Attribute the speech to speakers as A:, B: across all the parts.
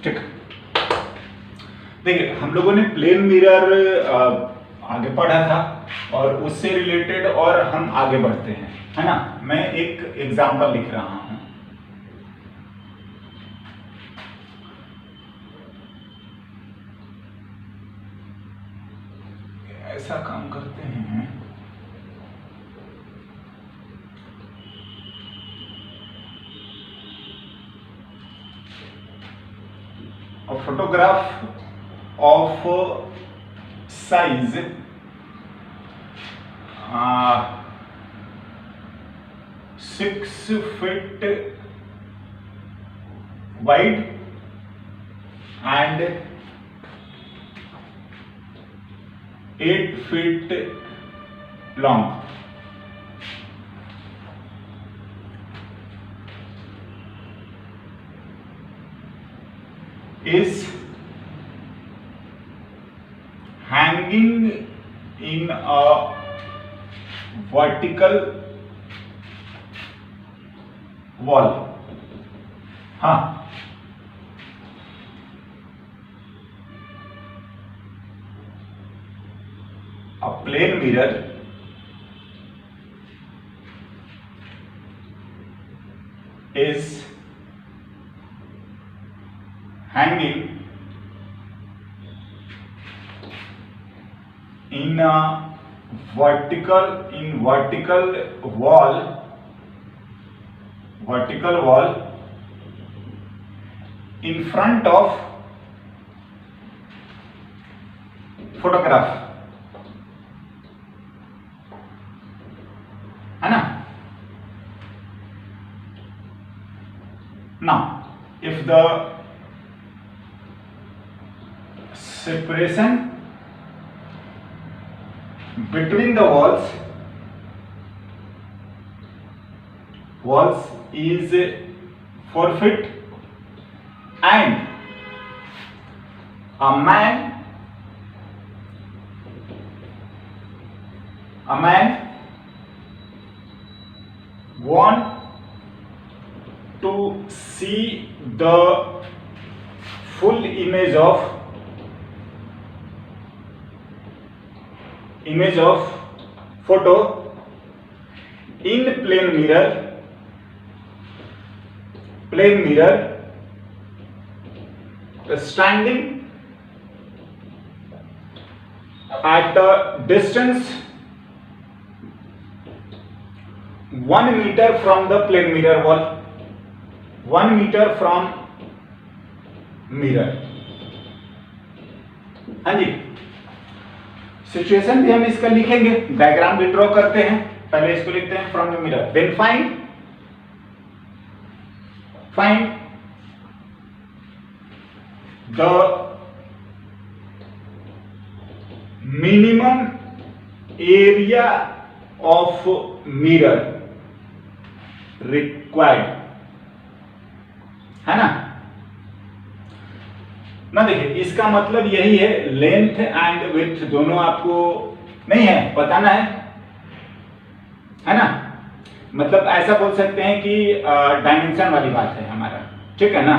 A: ठीक। देखिए हम लोगों ने प्लेन मिरर आगे पढ़ा था और उससे रिलेटेड और हम आगे बढ़ते हैं, है ना। मैं एक एग्जांपल लिख रहा हूं। ऐसा काम करते हैं, a photograph of size 6 feet wide and 8 feet long is hanging in a vertical wall. हाँ, a plane mirror is hanging in a vertical wall in front of photograph, है ना। Now if the separation between the walls is 4 feet and a man want to see the full image of photo in plane mirror standing at a distance 1 meter from the plane mirror wall, 1 meter from mirror। हाँ जी, situation भी हम इसका लिखेंगे, diagram भी draw करते हैं। पहले इसको लिखते हैं from the mirror, then find the minimum area of mirror required, है ना। देखिए इसका मतलब यही है, लेंथ एंड विड्थ दोनों आपको नहीं है, बताना है ना। मतलब ऐसा बोल सकते हैं कि डायमेंशन वाली बात है हमारा, ठीक है ना।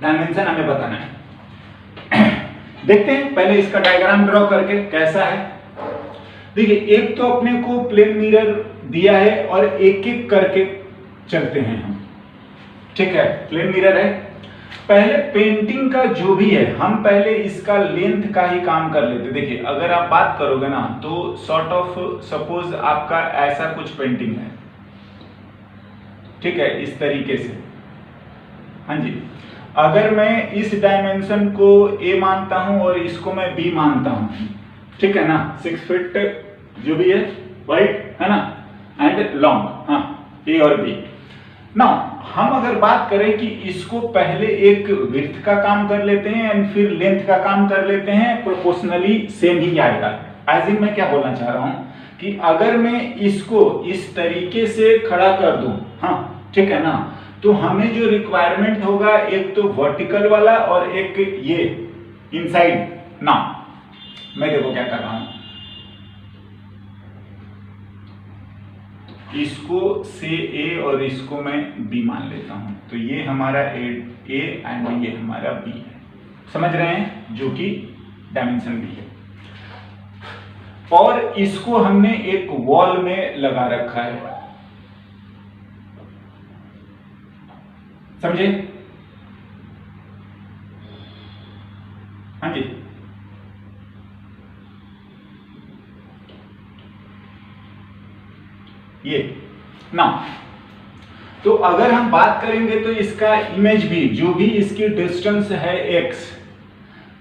A: डायमेंशन हमें बताना है। देखते हैं पहले इसका डायग्राम ड्रॉ करके कैसा है। देखिए एक तो अपने को प्लेन मिरर दिया है और एक एक करके चलते हैं हम, ठीक है। प्लेन मिरर है, पहले पेंटिंग का जो भी है हम पहले इसका लेंथ का ही काम कर लेते। देखिए अगर आप बात करोगे ना तो सॉर्ट ऑफ सपोज आपका ऐसा कुछ पेंटिंग है, ठीक है, इस तरीके से। हाँ जी, अगर मैं इस डायमेंशन को ए मानता हूं और इसको मैं बी मानता हूं, ठीक है ना, 6 फीट जो भी है वाइड, है ना, एंड लॉन्ग, हाँ, ए और बी। नाउ हम अगर बात करें कि इसको पहले एक विड्थ का काम कर लेते हैं एंड फिर लेंथ का काम कर लेते हैं, प्रोपोर्शनली सेम ही आएगा। एज इन मैं क्या बोलना चाह रहा हूं कि अगर मैं इसको इस तरीके से खड़ा कर दूं, हाँ, ठीक है ना, तो हमें जो रिक्वायरमेंट होगा एक तो वर्टिकल वाला और एक ये इनसाइड। ना मैं देखो क्या कर रहा हूं, इसको से ए और इसको मैं बी मान लेता हूं, तो ये हमारा ए एंड ये हमारा बी है, समझ रहे हैं, जो कि डायमेंशन बी है। और इसको हमने एक वॉल में लगा रखा है, समझे? हाँ जी, ये ना, तो अगर हम बात करेंगे तो इसका इमेज भी, जो भी इसकी डिस्टेंस है x,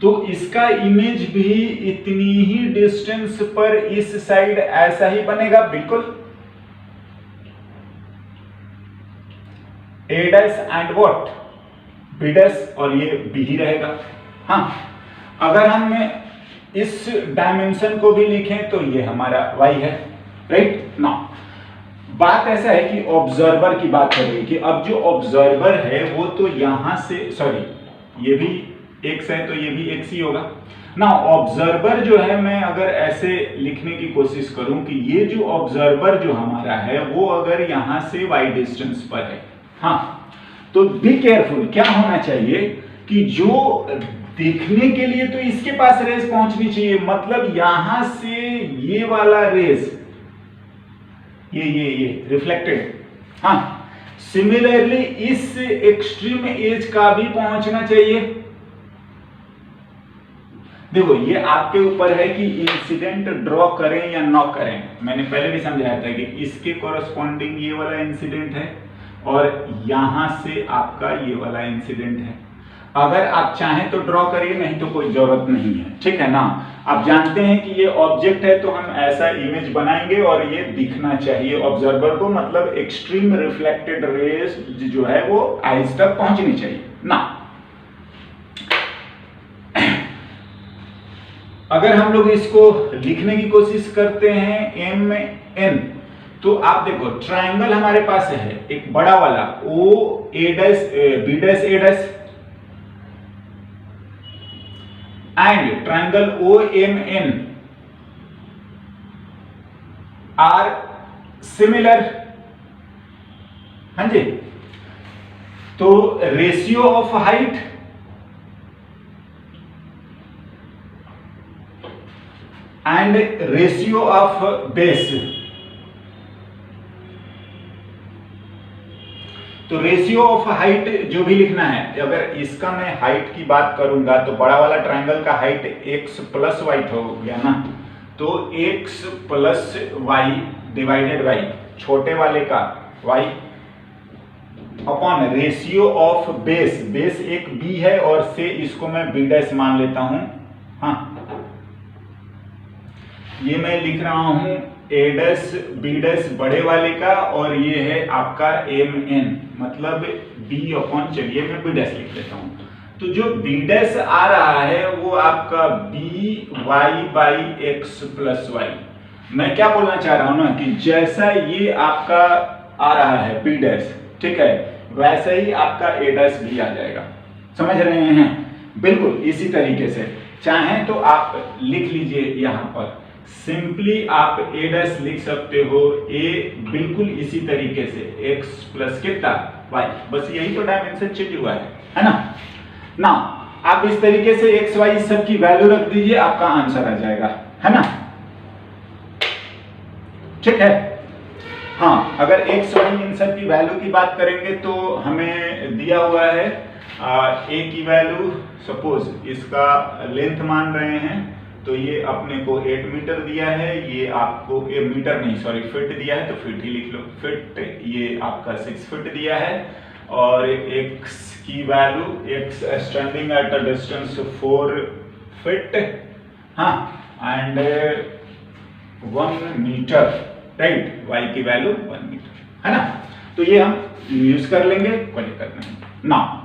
A: तो इसका इमेज भी इतनी ही डिस्टेंस पर इस साइड ऐसा ही बनेगा, बिल्कुल a dash and what b dash, और ये b ही रहेगा। हाँ, अगर हम इस डायमेंशन को भी लिखें तो ये हमारा y है, राइट ना। बात ऐसा है कि ऑब्जर्वर की बात करें कि अब जो ऑब्जर्वर है वो तो यहां से, सॉरी ये भी x है तो ये भी x ही होगा ना। ऑब्जर्वर जो है, मैं अगर ऐसे लिखने की कोशिश करूं कि ये जो ऑब्जर्वर जो हमारा है वो अगर यहां से y डिस्टेंस पर है, हाँ, तो बी केयरफुल, क्या होना चाहिए कि जो देखने के लिए तो इसके पास रेस पहुंचनी चाहिए, मतलब यहां से ये वाला रेस, ये रिफ्लेक्टेड, हाँ, सिमिलरली इस एक्सट्रीम एज का भी पहुंचना चाहिए। देखो ये आपके ऊपर है कि इंसिडेंट ड्रॉ करें या ना करें। मैंने पहले भी समझाया था कि इसके कॉरस्पॉन्डिंग ये वाला इंसिडेंट है और यहां से आपका ये वाला इंसिडेंट है। अगर आप चाहें तो ड्रॉ करिए, नहीं तो कोई जरूरत नहीं है, ठीक है ना। आप जानते हैं कि ये ऑब्जेक्ट है तो हम ऐसा इमेज बनाएंगे और ये दिखना चाहिए ऑब्जर्वर को, मतलब एक्सट्रीम रिफ्लेक्टेड रेस जो है वो आइज तक पहुंचनी चाहिए ना। अगर हम लोग इसको लिखने की कोशिश करते हैं एम एन, तो आप देखो ट्रायंगल हमारे पास है एक बड़ा वाला O A dash B dash A dash and triangle O M N R similar, हाँ जी। तो ratio of height and ratio of base, तो रेशियो ऑफ हाइट जो भी लिखना है, अगर इसका मैं हाइट की बात करूंगा तो बड़ा वाला ट्रायंगल का हाइट x प्लस वाई हो गया ना, तो x plus y divided by छोटे वाले का y upon ratio of base, base एक b है और से इसको मैं b डैश मान लेता हूं, हाँ, ये मैं लिख रहा हूं a डैश b डैश बड़े वाले का और ये है आपका एम एन, मतलब b अपॉन, चलिए मैं b डैश लिख लेता हूं। तो जो b डैश आ रहा है वो आपका b y by x plus y. मैं क्या बोलना चाह रहा हूं ना कि जैसा ये आपका आ रहा है b डैश, ठीक है, वैसा ही आपका a डैश भी आ जाएगा, समझ रहे हैं? बिल्कुल इसी तरीके से चाहें तो आप लिख लीजिए, यहां पर सिंपली आप a डैश लिख सकते हो, a बिल्कुल इसी तरीके से x प्लस कितना y, बस यही तो डायमेंशन चेंज हुआ है ना। ना आप इस तरीके से x y सब की वैल्यू रख दीजिए, आपका आंसर आ जाएगा, है ना, ठीक है। हाँ, अगर x y इन सब की वैल्यू की बात करेंगे तो हमें दिया हुआ है a की वैल्यू, सपोज इसका लेंथ मान रहे हैं तो ये अपने को 8 मीटर दिया है, ये आपको मीटर नहीं सॉरी फिट दिया है तो फिट ही लिख लो, फिट ये आपका 6 फीट दिया है और x की value x standing at a distance 4 feet, हाँ, एंड 1 मीटर, राइट, y की वैल्यू 1 मीटर, है ना। तो ये हम यूज कर लेंगे, कोई दिक्कत नहीं ना।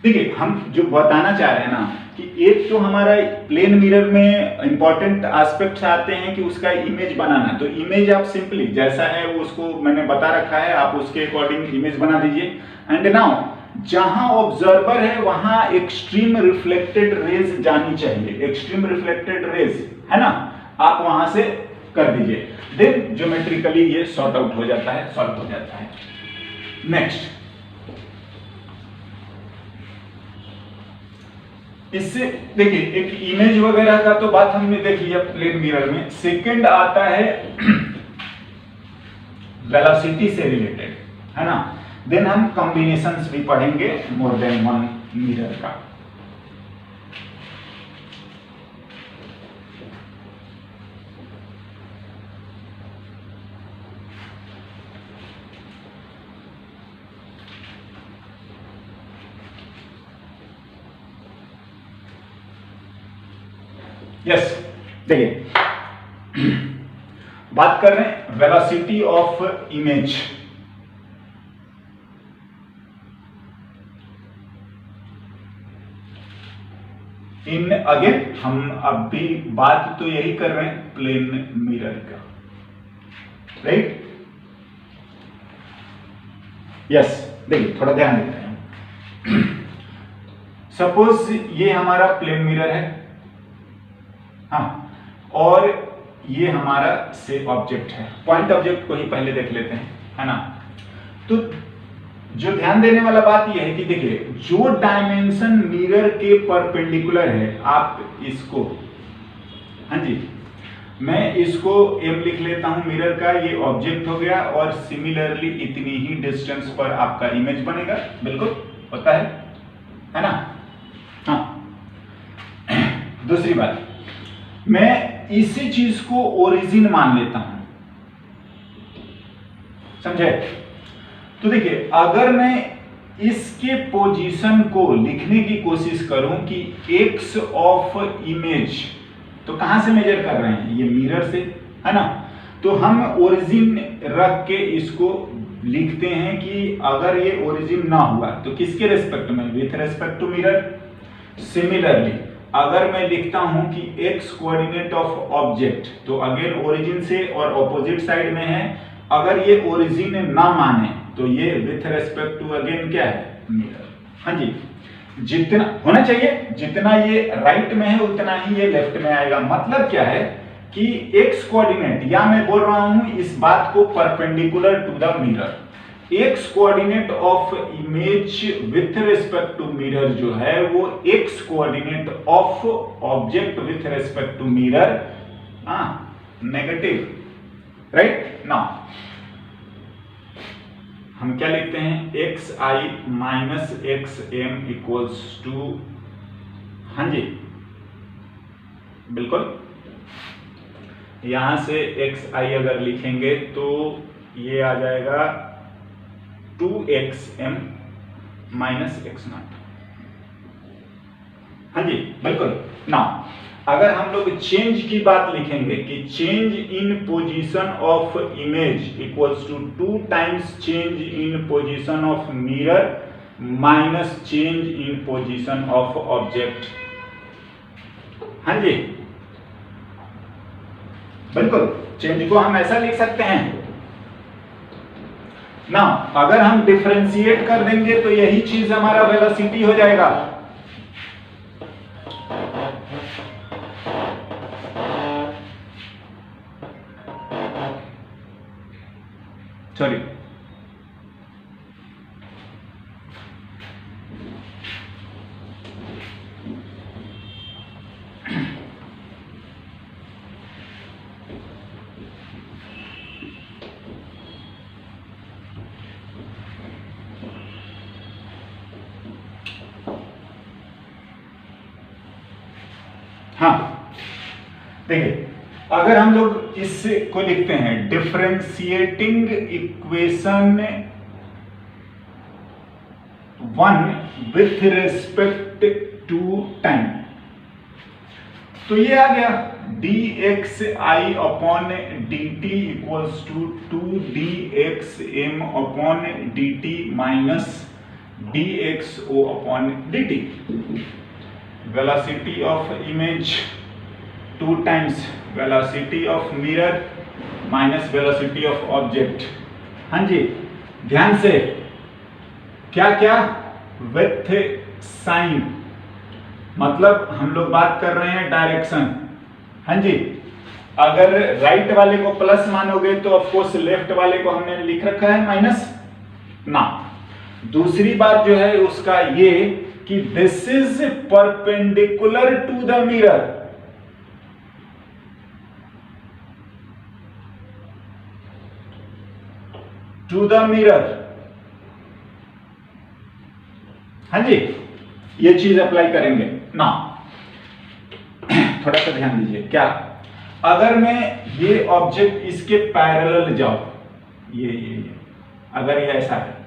A: देखिए हम जो बताना चाह रहे हैं ना कि एक तो हमारा प्लेन मिरर में इंपॉर्टेंट एस्पेक्ट्स आते हैं कि उसका इमेज बनाना, तो इमेज आप सिंपली जैसा है वो उसको मैंने बता रखा है, आप उसके अकॉर्डिंग इमेज बना दीजिए। एंड नाउ जहां ऑब्जर्वर है वहां एक्सट्रीम रिफ्लेक्टेड रेज जानी चाहिए, एक्सट्रीम रिफ्लेक्टेड रेज है ना, आप वहां से कर दीजिए, देन ज्योमेट्रिकली ये सॉर्ट आउट हो जाता है, सॉल्व हो जाता है। नेक्स्ट, इससे देखिए एक इमेज वगैरह का तो बात हमने देख लिया प्लेन मिरर में। सेकंड आता है वेलोसिटी से रिलेटेड, है ना, देन हम कॉम्बिनेशंस भी पढ़ेंगे मोर देन वन मिरर का। यस, देखिए बात कर रहे हैं velocity of image. In again हम अब भी बात तो यही कर रहे हैं प्लेन मिरर का, राइट। यस, देखिए थोड़ा ध्यान देते हैं। सपोज ये हमारा प्लेन मिरर है, हाँ, और ये हमारा से ऑब्जेक्ट है। पॉइंट ऑब्जेक्ट को ही पहले देख लेते हैं, है ना। तो जो ध्यान देने वाला बात यह है कि देखिए जो डायमेंशन मिरर के परपेंडिकुलर है, आप इसको, हाँ जी, मैं इसको m लिख लेता हूं मिरर का, ये ऑब्जेक्ट हो गया, और सिमिलरली इतनी ही डिस्टेंस पर आपका इमेज बनेगा। बिल्कुल होता है ना। हाँ, दूसरी बात, मैं इसी चीज को ओरिजिन मान लेता हूं, समझे। तो देखिए अगर मैं इसके पोजीशन को लिखने की कोशिश करूं कि एक्स ऑफ इमेज, तो कहां से मेजर कर रहे हैं, ये मिरर से, है ना। तो हम ओरिजिन रख के इसको लिखते हैं कि अगर ये ओरिजिन ना हुआ तो किसके रेस्पेक्ट में, with respect to mirror. Similarly अगर मैं लिखता हूं कि x कोऑर्डिनेट ऑफ ऑब्जेक्ट, तो अगेन ओरिजिन से और ऑपोजिट साइड में है। अगर ये ओरिजिन ना माने तो ये विथ रेस्पेक्ट टू अगेन क्या है, मिरर। हाँ जी, जितना होना चाहिए, जितना ये राइट में है उतना ही ये लेफ्ट में आएगा। मतलब क्या है कि x कोऑर्डिनेट, या मैं बोल रहा हूं इस बात को perpendicular to the mirror, x coordinate of image with respect to mirror जो है वो x coordinate of object with respect to mirror negative, right. Now हम क्या लिखते हैं, xi minus xm equals to, हाँ जी बिल्कुल, यहां से xi अगर लिखेंगे तो ये आ जाएगा 2xm माइनस x0। हाँ जी बिल्कुल। नाउ अगर हम लोग चेंज की बात लिखेंगे कि change in position of image equals to 2 times change in position of mirror minus change in position of object. हाँ जी बिल्कुल, चेंज को हम ऐसा लिख सकते हैं ना। अगर हम डिफरेंशिएट कर देंगे तो यही चीज हमारा वेलोसिटी हो जाएगा। सॉरी, हाँ देखिए अगर हम लोग इससे को लिखते हैं differentiating equation 1 with respect to time, तो ये आ गया dxi upon dt equals to 2dxm upon dt minus dxo upon dt। Velocity of image 2 times velocity of mirror minus velocity of object. हाँ जी ध्यान से, क्या क्या, विथ साइन, मतलब हम लोग बात कर रहे हैं डायरेक्शन, हाँ जी, अगर राइट वाले को प्लस मानोगे तो ऑफ कोर्स लेफ्ट वाले को हमने लिख रखा है माइनस ना। दूसरी बात जो है उसका ये कि this is perpendicular to the mirror. To the mirror, हाँ जी, ये चीज अप्लाई करेंगे ना। थोड़ा सा ध्यान दीजिए, क्या अगर मैं ये ऑब्जेक्ट इसके पैरेलल जाऊं, ये अगर ये ऐसा है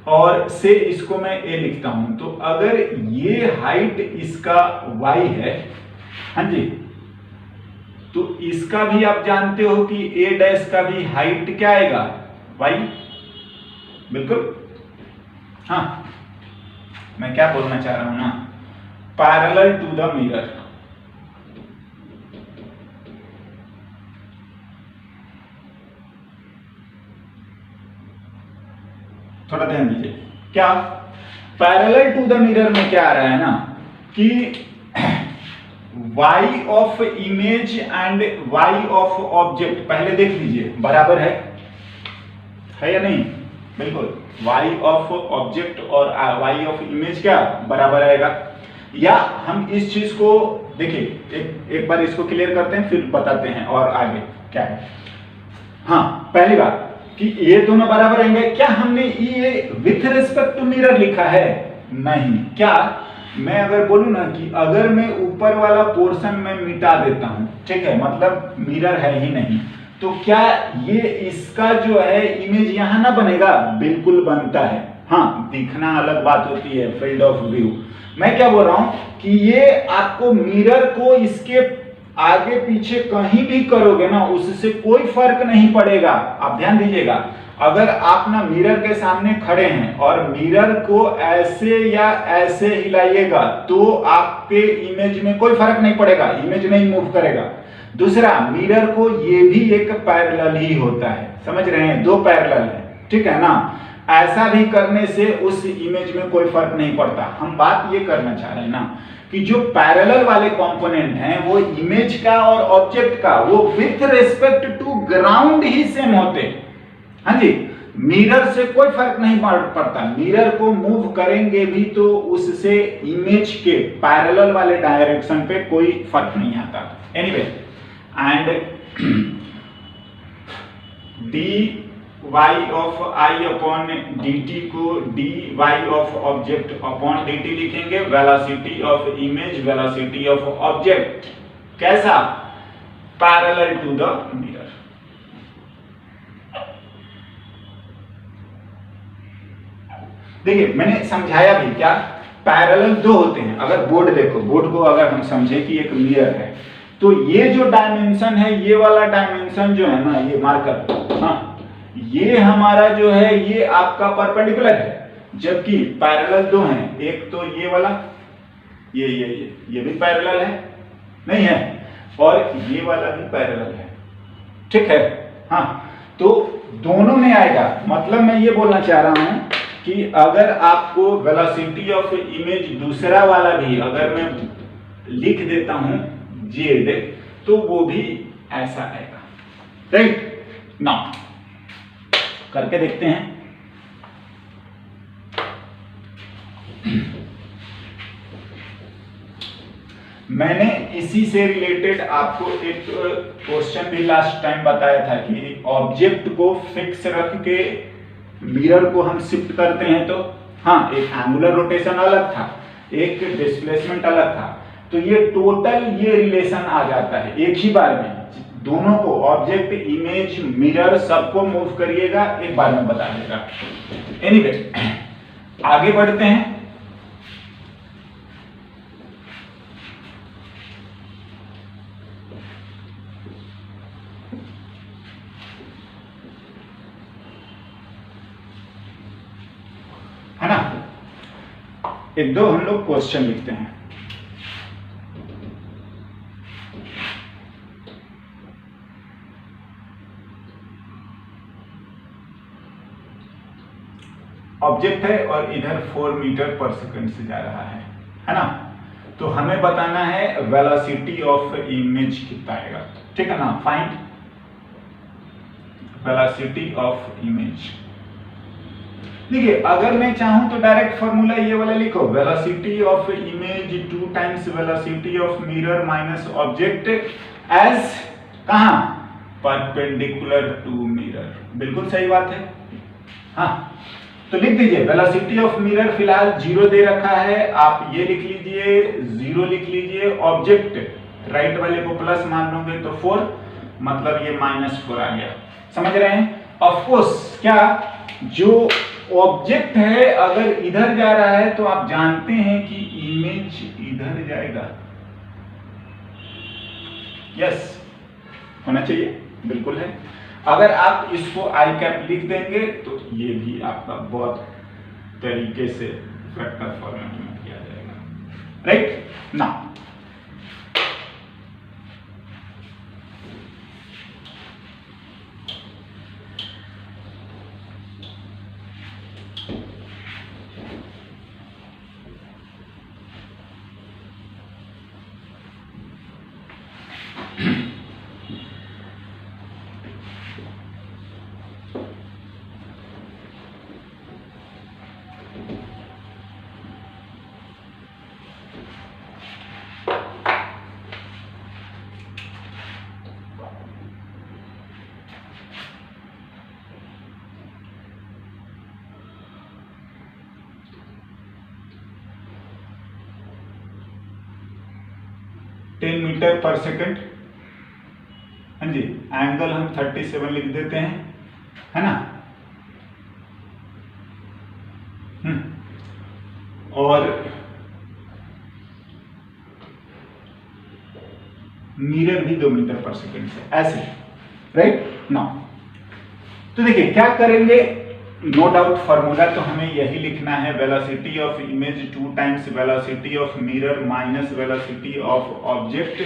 A: और से इसको मैं ए लिखता हूं, तो अगर ये हाइट इसका y है, हाँ जी, तो इसका भी आप जानते हो कि ए डैश का भी हाइट क्या आएगा, y। बिल्कुल, हाँ, मैं क्या बोलना चाह रहा हूं ना, पैरेलल टू द मिरर। थोड़ा ध्यान दीजिए, क्या पैरेलल टू द मिरर में क्या आ रहा है ना कि y of image and y of object, पहले देख लीजिए बराबर है या नहीं। बिल्कुल, y ऑफ ऑब्जेक्ट और y ऑफ इमेज क्या बराबर आएगा। या हम इस चीज को देखिए, एक बार इसको क्लियर करते हैं फिर बताते हैं और आगे क्या है। हाँ, पहली बात कि ये दोनों बराबर आएंगे। क्या हमने ये विथ रिस्पेक्ट टू मिरर लिखा है? नहीं। क्या मैं अगर बोलूं ना कि अगर मैं ऊपर वाला पोर्शन में मिटा देता हूं, ठीक है, मतलब मिरर है ही नहीं, तो क्या ये इसका जो है इमेज यहां ना बनेगा? बिल्कुल बनता है। हाँ, दिखना अलग बात होती है, फील्ड ऑफ व्यू। मैं क्या बोल रहा हूं कि ये आपको मिरर को इसके आगे पीछे कहीं भी करोगे ना, उससे कोई फर्क नहीं पड़ेगा। आप ध्यान दीजिएगा, अगर आप ना मिरर के सामने खड़े हैं और मिरर को ऐसे या ऐसे हिलाइएगा तो आपके इमेज में कोई फर्क नहीं पड़ेगा, इमेज नहीं मूव करेगा। दूसरा, मिरर को ये भी एक पैरेलल ही होता है, समझ रहे हैं, दो पैरेलल है, ठीक है ना। ऐसा भी करने से उस इमेज में कोई फर्क नहीं पड़ता। हम बात ये करना चाह रहे हैं ना कि जो पैरेलल वाले कंपोनेंट हैं वो इमेज का और ऑब्जेक्ट का वो विथ रिस्पेक्ट टू ग्राउंड ही सेम होते हैं। हाँ जी, मिरर से कोई फर्क नहीं पड़ता। मिरर को मूव करेंगे भी तो उससे इमेज के पैरेलल वाले डायरेक्शन पे कोई फर्क नहीं आता। Anyway, and D y of i upon dt को dy of object upon dt लिखेंगे। Velocity of image, velocity of object, कैसा? Parallel to the mirror. देखिए, मैंने समझाया भी क्या, पैरेलल दो होते हैं। अगर बोर्ड देखो, बोर्ड को अगर हम समझे कि एक मिरर है, तो ये जो डायमेंशन है, ये वाला डायमेंशन जो है ना, ये मार्कर, हाँ, ये हमारा जो है ये आपका परपेंडिकुलर है, जबकि पैरेलल दो हैं। एक तो ये वाला, ये भी पैरेलल है, नहीं है, और ये वाला भी पैरेलल है, ठीक है। हाँ, तो दोनों में आएगा। मतलब मैं ये बोलना चाह रहा हूं कि अगर आपको वेलोसिटी ऑफ इमेज दूसरा वाला भी अगर मैं लिख देता हूं जेड, तो वो भी ऐसा आएगा, राइट ना। करके देखते हैं। मैंने इसी से रिलेटेड आपको एक क्वेश्चन भी लास्ट टाइम बताया था कि ऑब्जेक्ट को फिक्स रख के मिरर को हम शिफ्ट करते हैं, तो हाँ, एक एंगुलर रोटेशन अलग था, एक डिस्प्लेसमेंट अलग था, तो ये टोटल ये रिलेशन आ जाता है एक ही बार में। दोनों को, ऑब्जेक्ट, इमेज, मिरर, सबको मूव करिएगा, एक बार में बता देगा। एनीवे, आगे बढ़ते हैं। है ना, एक दो हम लोग क्वेश्चन लिखते हैं। ऑब्जेक्ट है और इधर 4 मीटर पर सेकंड से जा रहा है ना। तो हमें बताना है वेलोसिटी ऑफ इमेज कितना आएगा, ठीक है ना। Find velocity of image. देखिए अगर मैं चाहूं तो डायरेक्ट फॉर्मूला ये वाला लिखो, velocity of image 2 times velocity of mirror minus object as कहां, परपेंडिकुलर टू मिरर। बिल्कुल सही बात है। हाँ तो लिख दीजिए वेलोसिटी ऑफ मिरर फिलहाल 0 दे रखा है, आप ये लिख लीजिए 0 लिख लीजिए, ऑब्जेक्ट राइट वाले को प्लस मान लोगे तो 4, मतलब ये -4 आ गया। समझ रहे हैं। ऑफ कोर्स क्या जो ऑब्जेक्ट है अगर इधर जा रहा है तो आप जानते हैं कि इमेज इधर जाएगा। यस होना चाहिए, बिल्कुल है। अगर आप इसको आई कैप लिख देंगे तो ये भी आपका बहुत तरीके से वेक्टर फॉर्मेट में किया जाएगा, राइट ना। टेन मीटर पर सेकंड, हाँ जी। एंगल हम 37 लिख देते हैं, है ना। और मिरर भी 2 मीटर पर सेकंड से, ऐसे, राइट ना। तो देखिए क्या करेंगे, नो डाउट फॉर्मूला तो हमें यही लिखना है, velocity of image 2 times velocity of mirror minus velocity of object,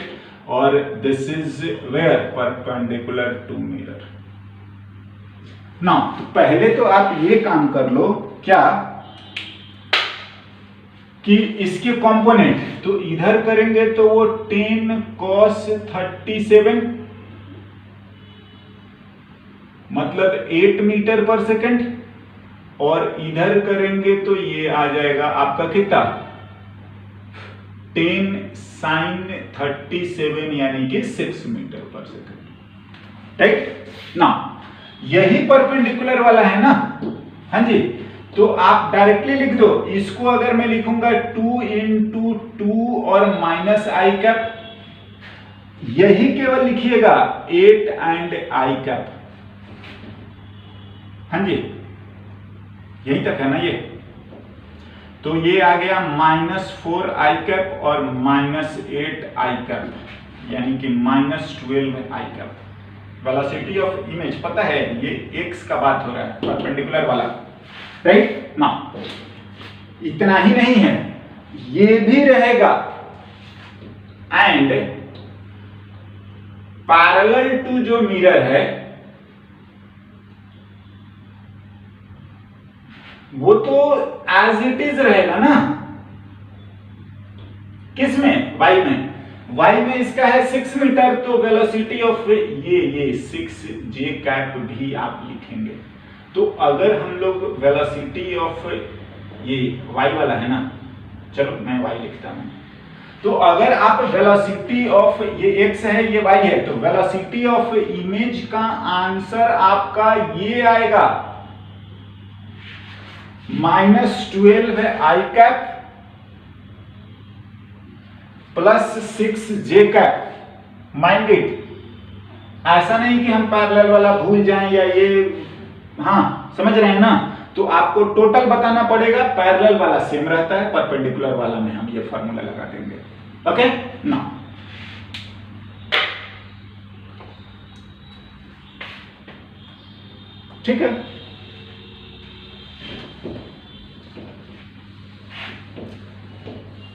A: और this is where perpendicular to mirror. ना तो पहले तो आप ये काम कर लो क्या कि इसके कंपोनेंट तो इधर करेंगे तो वो 10 cos 37 मतलब 8 मीटर पर सेकंड, और इधर करेंगे तो ये आ जाएगा आपका कितना 10 sin 37 यानी कि 6 मीटर पर सेकंड, राइट ना। यही परपेंडिकुलर वाला है ना, हाँ जी। तो आप डायरेक्टली लिख दो इसको, अगर मैं लिखूंगा 2 × 2 और माइनस आई कैप, यही केवल लिखिएगा 8 एंड आई कैप, हाँ जी यही तक है ना ये। तो ये आ गया -4 आई कैप और -8 आई कैप, यानी कि -12 I cap. Velocity of image पता है ये एक्स का बात हो रहा है, परपेंडिकुलर वाला, राइट ना। इतना ही नहीं है, ये भी रहेगा एंड पैरेलल टू जो मिरर है वो तो एज इट इज रहेगा ना, किसमें, वाई में। वाई में इसका है 6 मीटर, तो वेलोसिटी ऑफ ये 6 जे कैप भी आप लिखेंगे। तो अगर हम लोग वेलोसिटी ऑफ ये वाई वाला है ना, चलो मैं वाई लिखता हूं। तो अगर आप वेलोसिटी ऑफ ये एक्स है ये वाई है, तो वेलोसिटी ऑफ इमेज का आंसर आपका ये आएगा -12 I cap plus 6 J cap. Mind it, ऐसा नहीं कि हम पैरेलल वाला भूल जाएं या ये, हाँ समझ रहे हैं ना। तो आपको टोटल बताना पड़ेगा, पैरेलल वाला सेम रहता है, परपेंडिकुलर वाला में हम ये फॉर्मूला लगा देंगे, ओके ना। ठीक है,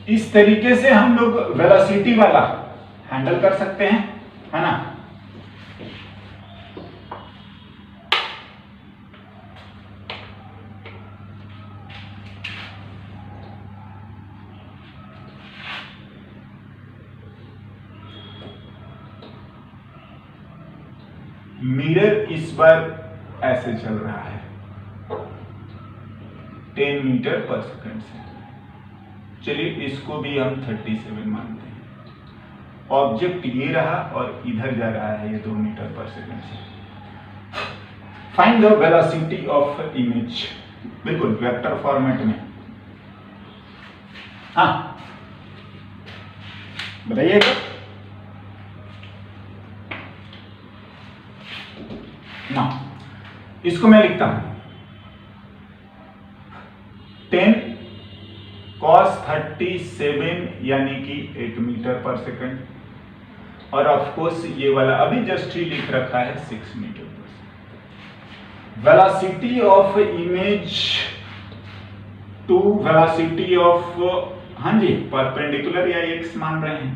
A: इस तरीके से हम लोग वेलोसिटी वाला हैंडल कर सकते हैं, है ना। मिरर इस बार ऐसे चल रहा है 10 मीटर पर सेकंड से। चलिए इसको भी हम 37 मानते हैं। ऑब्जेक्ट ये रहा और इधर जा रहा है ये 2 मीटर पर सेकंड से। Find the velocity of image, बिल्कुल वेक्टर फॉर्मेट में। हाँ बताइए। ना इसको मैं लिखता हूं 10 cos 37 यानी कि 8 मीटर पर सेकंड, और ऑफ कोर्स ये वाला अभी जस्ट ही लिख रखा है 6 metre per second. Velocity of image two velocity of, हाँ जी परपेंडिकुलर या एक्स मान रहे हैं,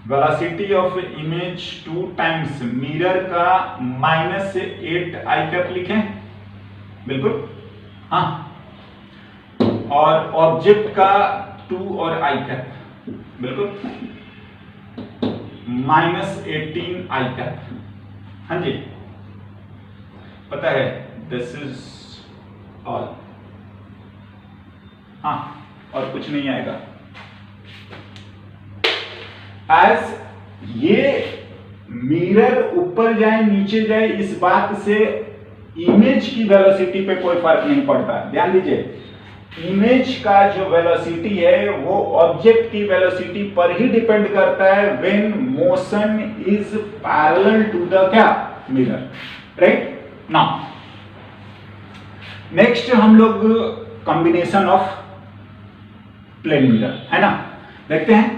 A: velocity of image 2 times mirror का -8 आई कैप लिखें, बिल्कुल हाँ, और ऑब्जेक्ट का 2 और आई कैप, बिल्कुल -18 आई कैप। हाँ जी पता है, दिस इज ऑल। हाँ और कुछ नहीं आएगा। एज ये मिरर ऊपर जाए नीचे जाए इस बात से इमेज की वेलोसिटी पे कोई फर्क नहीं पड़ता। ध्यान दीजिए, इमेज का जो वेलोसिटी है वो ऑब्जेक्ट की वेलोसिटी पर ही डिपेंड करता है when motion is parallel to the क्या मिरर, राइट। नाउ नेक्स्ट हम लोग कॉम्बिनेशन ऑफ प्लेन मिरर है ना देखते हैं।